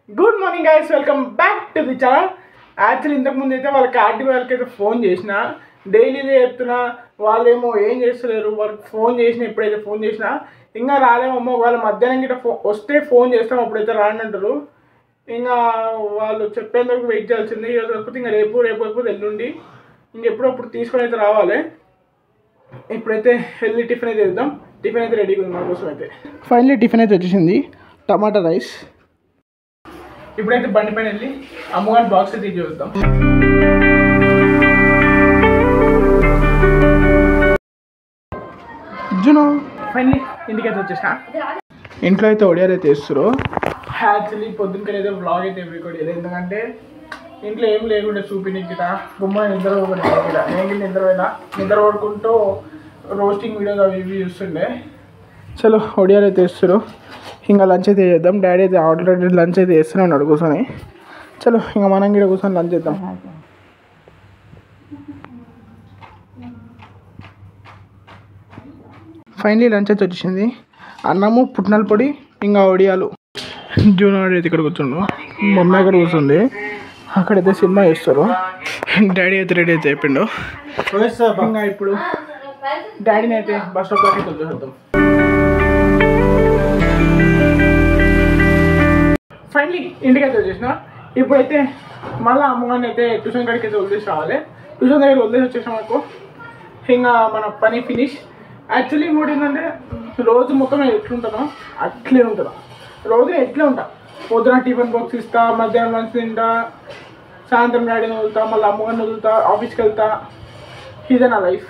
Good morning guys, welcome back to the channel. Actually ఇంతకుముందు అయితే వాళ్ళకి ఆర్టీ వాళ్ళకైతే ఫోన్ చేసిన, డైలీదే చెప్తున్నా. వాళ్ళేమో ఏం చేస్తలేరు. వాళ్ళకి ఫోన్ చేసిన, ఎప్పుడైతే ఫోన్ చేసినా ఇంకా రాలేమమ్మో. వాళ్ళ మధ్యాహ్నం గిట్ట వస్తే ఫోన్ చేస్తాం, అప్పుడైతే రాండి అంటారు. ఇంకా వాళ్ళు చెప్పేందుకు వెయిట్ చేయాల్సింది. లేకపోతే ఇంకా రేపు ఎల్లుండి ఇంకెప్పుడప్పుడు తీసుకొని అయితే రావాలి. ఇప్పుడైతే వెళ్ళి టిఫిన్ అయితే చేద్దాం. టిఫిన్ అయితే రెడీగా ఉంది మా కోసం. అయితే ఫైనల్లీ టిఫిన్ అయితే వచ్చేసింది, టమాటా రైస్. ఇప్పుడైతే బండి పైన వెళ్ళి అమ్మగారి బాక్స్ అయితే చూద్దాం. జును ఫైనల్లీ ఇంటికైతే వచ్చేసిన. ఇంట్లో అయితే ఒడియాలు అయితే వేస్తారు. యాక్చువల్లీ పొద్దున్నకైతే అయితే వ్లాగ్ అయితే రికార్డ్ చేయలేదు, ఎందుకంటే ఇంట్లో ఏం లేకుండా చూపినికిట బొమ్మ నిద్ర నేను నిద్ర పడుకుంటూ రోస్టింగ్ వీడియోస్ అవి ఇవి చూస్తుండే. చలో ఒడియాలు అయితే వేస్తారు. ఇంకా లంచ్ అయితే చేద్దాం. డాడీ అయితే ఆల్రెడీ లంచ్ అయితే వేస్తూనే ఉన్నాడు కూర్చొని. చలో ఇంకా మనం కూడా కూర్చొని లంచ్ చేద్దాం. ఫైనలీ లంచ్ అయితే వచ్చేసింది. అన్నము, పుట్నాల పొడి, ఇంకా ఒడియాలు. జూనియర్ అయితే ఇక్కడ కూర్చుండు, మమ్మీ అక్కడ కూర్చుంది. అక్కడైతే సినిమా చేస్తారు. డాడీ అయితే రెడీ అయితే అయిపోయిండు. ఇంకా ఇప్పుడు డాడీని అయితే బస్ స్టాప్ దాకా వచ్చేద్దాం. ఫైనలీ ఇంటికైతే వచ్చేసిన. ఇప్పుడైతే మళ్ళీ అమ్మగారిని అయితే ట్యూషన్ కాడికి అయితే వదిలేసి రావాలి. ట్యూషన్ దగ్గర వదిలేసి వచ్చేసాం అనుకో, ఇంకా మన పని ఫినిష్. యాక్చువల్లీ ఇంకోటి ఏంటంటే రోజు మొత్తం నేను ఎట్లుంటానో అట్లే ఉంటాను. రోజు ఎట్లే ఉంటా. పొద్దున టిఫిన్ బాక్స్ ఇస్తా, మధ్యాహ్నం లంచ్ తింటా, సాయంత్రం డాడీని వదులుతా, మళ్ళీ అమ్మగారిని వదులుతా, ఆఫీస్కి వెళ్తా. ఇదే నా లైఫ్.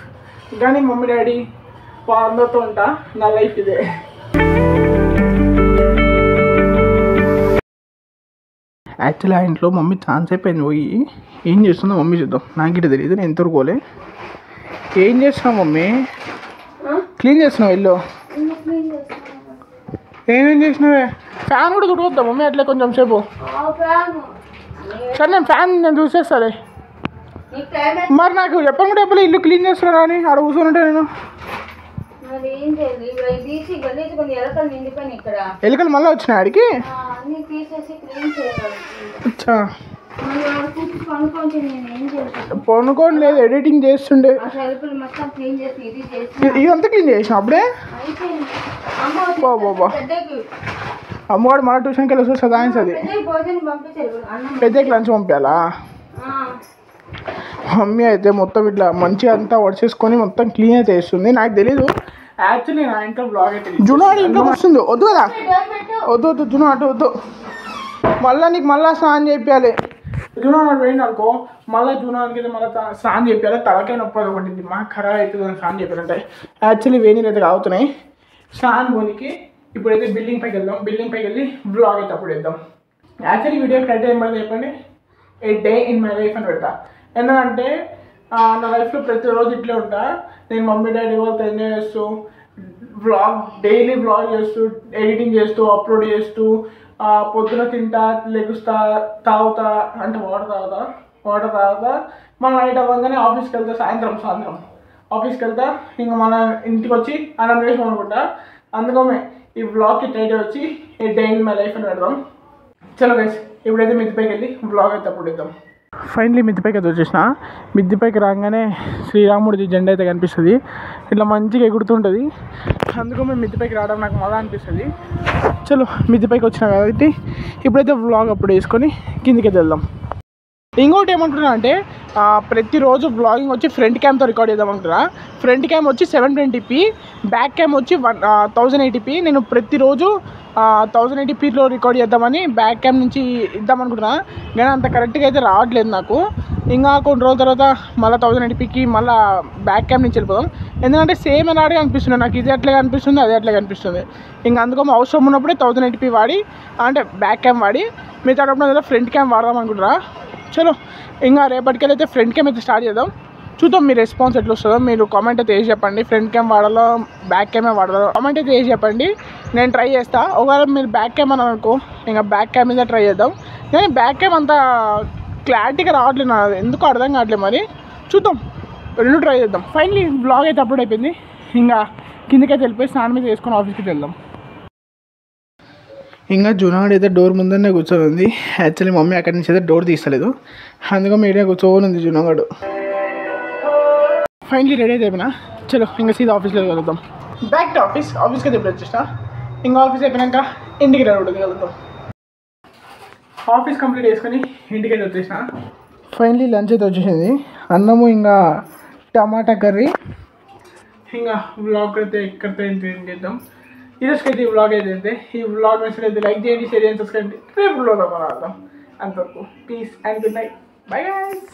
కానీ మమ్మీ డాడీ వాళ్ళందరితో ఉంటా. నా లైఫ్ ఇదే. యాక్చువల్లీ ఆ ఇంట్లో మమ్మీ ఛాన్స్ అయిపోయింది పోయి. ఏం చేస్తుందో మమ్మీ చూద్దాం. నాకు ఇటు తెలియదు, నేను ఎంతవరకు పోలే. ఏం చేస్తున్నావు మమ్మీ? క్లీన్ చేస్తున్నావు ఇల్లు? ఏమేం చేసినావే? ఫ్యాన్ కూడా చుట్టవద్దా మమ్మీ అట్లే కొంచెం సేపు? సరే నేను ఫ్యాన్ నేను చూసేస్తాలే. మరి నాకు చెప్పను కూడా చెప్పలే ఇల్లు క్లీన్ చేస్తున్నా అని. ఆడ కూర్చొని నేను ఎలుకలు మళ్ళీ వచ్చినాయి ఆడికి. పనుకోని లేదు, ఎడిటింగ్ చేస్తుండే. ఇదంతా క్లీన్ చేసిన అప్పుడే. బాబా అమ్మవాడు మన ట్యూషన్కి వెళ్ళి వస్తే సదాయించది. పెద్దకి లంచ్ పంపించాలా? మమ్మీ అయితే మొత్తం ఇట్లా మంచిగా అంతా వడిచేసుకొని మొత్తం క్లీన్ అయితే వేస్తుంది. నాకు తెలీదు. యాక్చువల్లీ నా ఇంట్లో బ్లాగ్ అయితే జును ఆడి ఇంట్లోకి వస్తుంది. వద్దు కదా, వద్దు జును అటు వద్దు. మళ్ళీ నీకు మళ్ళీ స్నానం చేయాలి. జును అటు పోయింది అనుకో, మళ్ళీ జునానికి అయితే మళ్ళీ స్నానం చేయాలి. తలకాయ నొప్పి ఒకటి మాకు ఖరాబ్ అవుతుంది స్నానం చేయాలంటే. యాక్చువల్లీ వేణీలు అయితే కావుతున్నాయి స్నానం పోనీకి. ఇప్పుడైతే బిల్డింగ్ పైకి వెళ్దాం. బిల్డింగ్ పైకి వెళ్ళి బ్లాగ్ అయితే అప్పుడు వేద్దాం. యాక్చువల్లీ వీడియో టైటిల్ ఏం పడుతుంది చెప్పండి, ఏ డే ఇన్ మై లైఫ్ అని పెడతా. ఎందుకంటే నా లైఫ్లో ప్రతిరోజు ఇట్లే ఉంటా. నేను మమ్మీ డాడీ వాళ్ళతో ఎంజాయ్ చేస్తూ డైలీ బ్లాగ్ చేస్తూ, ఎడిటింగ్ చేస్తూ, అప్లోడ్ చేస్తూ, పొద్దున తింటా, లెగుస్తా, తాగుతా, అంటే వాటర్ తాగుతా. మన నైట్ అవ్వగానే ఆఫీస్కి వెళ్తా. సాయంత్రం ఆఫీస్కి వెళ్తా. ఇంకా మన ఇంటికి వచ్చి అన్నం చేసాం అనుకుంటా. అందుకనే ఈ బ్లాగ్కి టైటిల్ వచ్చి ఏ డే ఇన్ మై లైఫ్ అని పెడదాం. చలో గైస్, ఇప్పుడైతే మిద్దిపైకి వెళ్ళి బ్లాగ్ అయితే అప్పుడు ఇద్దాం. ఫైనలీ మిద్దిపైకి అయితే వచ్చేసిన. మిద్దిపైకి రాగానే శ్రీరాముడిది జెండా అయితే కనిపిస్తుంది. ఇట్లా మంచిగా ఎగురుతుంటుంది. అందుకు మేము మిద్దిపైకి రావడం నాకు మజా అనిపిస్తుంది. చలో మిద్దిపైకి వచ్చినా కాబట్టి ఇప్పుడైతే వ్లాగ్ అప్పుడు వేసుకొని కిందికి వెళ్దాం. ఇంకోటి ఏమంటున్నా అంటే ప్రతిరోజు బ్లాగింగ్ వచ్చి ఫ్రంట్ క్యామ్తో రికార్డ్ చేద్దాం అనుకుంటున్నా. ఫ్రంట్ క్యామ్ వచ్చి 720p, బ్యాక్ క్యామ్ వచ్చి 1080p. నేను ప్రతిరోజు 1080pలో రికార్డ్ చేద్దామని బ్యాక్ క్యామ్ నుంచి ఇద్దామనుకుంటున్నా. కానీ అంత కరెక్ట్గా అయితే రావట్లేదు నాకు. ఇంకా కొన్ని రోజుల తర్వాత మళ్ళీ 1080pకి మళ్ళీ బ్యాక్ క్యామ్ నుంచి వెళ్ళిపోదాం. ఎందుకంటే సేమ్ అలాగే అనిపిస్తుంది నాకు. ఇది అట్లే కనిపిస్తుంది, అదే అట్లే కనిపిస్తుంది. ఇంకా అందుకో అవసరం ఉన్నప్పుడే 1080p వాడి, అంటే బ్యాక్ క్యామ్ వాడి, మిగతా ఫ్రంట్ క్యామ్ వాడదాం అనుకుంటున్నా. చలో ఇంకా రేపటికెళ్ళైతే ఫ్రంట్ క్యామ్ అయితే స్టార్ట్ చేద్దాం. చూద్దాం మీ రెస్పాన్స్ ఎట్లా వస్తుందో. మీరు కామెంట్ అయితే వేసి చెప్పండి. ఫ్రంట్ క్యామ్ వాడాలో బ్యాక్ క్యామే వాడాలో కామెంట్ అయితే వేసి చెప్పండి. నేను ట్రై చేస్తా. ఒకవేళ మీరు బ్యాక్ క్యామ్ అని అనుకో, ఇంకా బ్యాక్ క్యామ్ మీద ట్రై చేద్దాం. కానీ బ్యాక్ క్యామ్ అంత క్లారిటీగా రావట్లేదు నాకు, ఎందుకు అర్థం కావట్లేదు. మరి చూద్దాం, రెండు ట్రై చేద్దాం. ఫైనలీ బ్లాగ్ అయితే అప్లోడ్ అయిపోయింది. ఇంకా కిందకైతే వెళ్ళిపోయి స్నానం మీద వేసుకొని ఆఫీస్కి వెళ్దాం. ఇంకా జునాడు అయితే డోర్ ముందరనే కూర్చొని ఉంది. యాక్చువల్లీ మమ్మీ అక్కడి నుంచి అయితే డోర్ తీస్తలేదు, అందుకని మీడియా కూర్చోని ఉంది జునాగడు. ఫైనలీ రెడీ అయితే అయిపోయినా. చలో ఇంకా సీదా ఆఫీస్లో కలుద్దాం. బ్యాక్ టు ఆఫీస్కి అయితే ఇప్పుడు వచ్చేసిన. ఇంకా ఆఫీస్ అయిపోయినాక ఇంటికి రెడీ కలుద్దాం. ఆఫీస్ కంప్లీట్ చేసుకొని ఇంటికి అయితే వచ్చేసిన. ఫైనలీ లంచ్ అయితే వచ్చేసింది. అన్నము ఇంకా టమాటా కర్రీ. ఇంకా వ్లాగ్ అయితే ఇక్కడితో ఏం చేద్దాం. ఈరోజుకైతే ఈ వ్లాగ్ అయితే ఈ వ్లాగ్ నచ్చినట్లయితే లైక్ చేయండి, షేర్ చేయండి, సబ్స్క్రైబ్ చేయండి. రేపు వ్లాగ్ మనం ఆడదాం. అంతవరకు peace and good night. Bye guys.